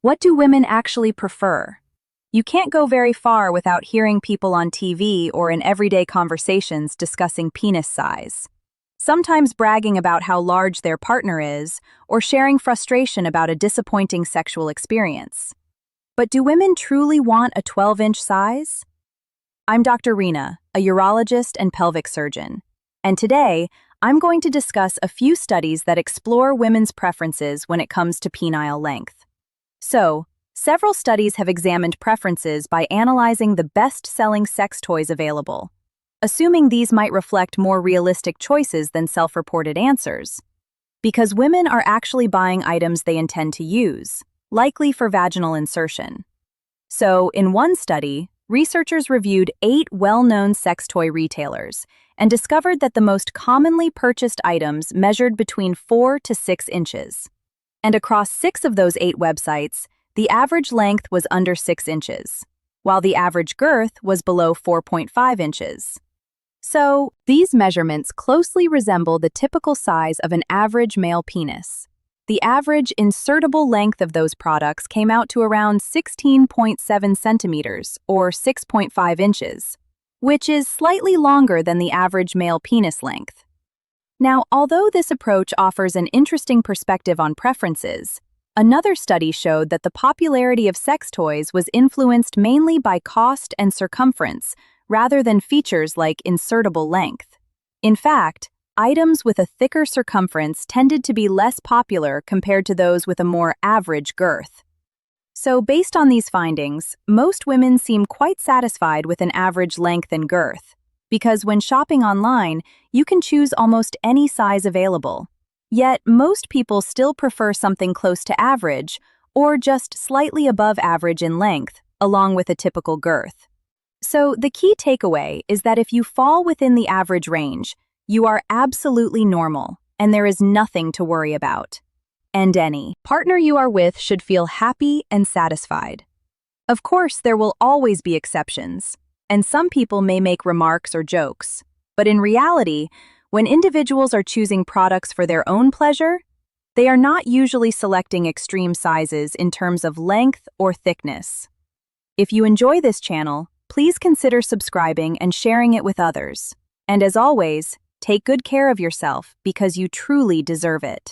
What do women actually prefer? You can't go very far without hearing people on TV or in everyday conversations discussing penis size. Sometimes bragging about how large their partner is, or sharing frustration about a disappointing sexual experience. But do women truly want a 12-inch size? I'm Dr. Rena, a urologist and pelvic surgeon, and today I'm going to discuss a few studies that explore women's preferences when it comes to penile length. So, several studies have examined preferences by analyzing the best-selling sex toys available, assuming these might reflect more realistic choices than self-reported answers. Because women are actually buying items they intend to use, likely for vaginal insertion. So, in one study, researchers reviewed 8 well-known sex toy retailers and discovered that the most commonly purchased items measured between 4 to 6 inches. And across 6 of those 8 websites, the average length was under 6 inches, while the average girth was below 4.5 inches. So, these measurements closely resemble the typical size of an average male penis. The average insertable length of those products came out to around 16.7 centimeters, or 6.5 inches, which is slightly longer than the average male penis length. Now, although this approach offers an interesting perspective on preferences, another study showed that the popularity of sex toys was influenced mainly by cost and circumference, rather than features like insertable length. In fact, items with a thicker circumference tended to be less popular compared to those with a more average girth. So, based on these findings, most women seem quite satisfied with an average length and girth, because when shopping online, you can choose almost any size available. Yet, most people still prefer something close to average, or just slightly above average in length, along with a typical girth. So, the key takeaway is that if you fall within the average range, you are absolutely normal, and there is nothing to worry about. And any partner you are with should feel happy and satisfied. Of course, there will always be exceptions, and some people may make remarks or jokes. But in reality, when individuals are choosing products for their own pleasure, they are not usually selecting extreme sizes in terms of length or thickness. If you enjoy this channel, please consider subscribing and sharing it with others. And as always, take good care of yourself because you truly deserve it.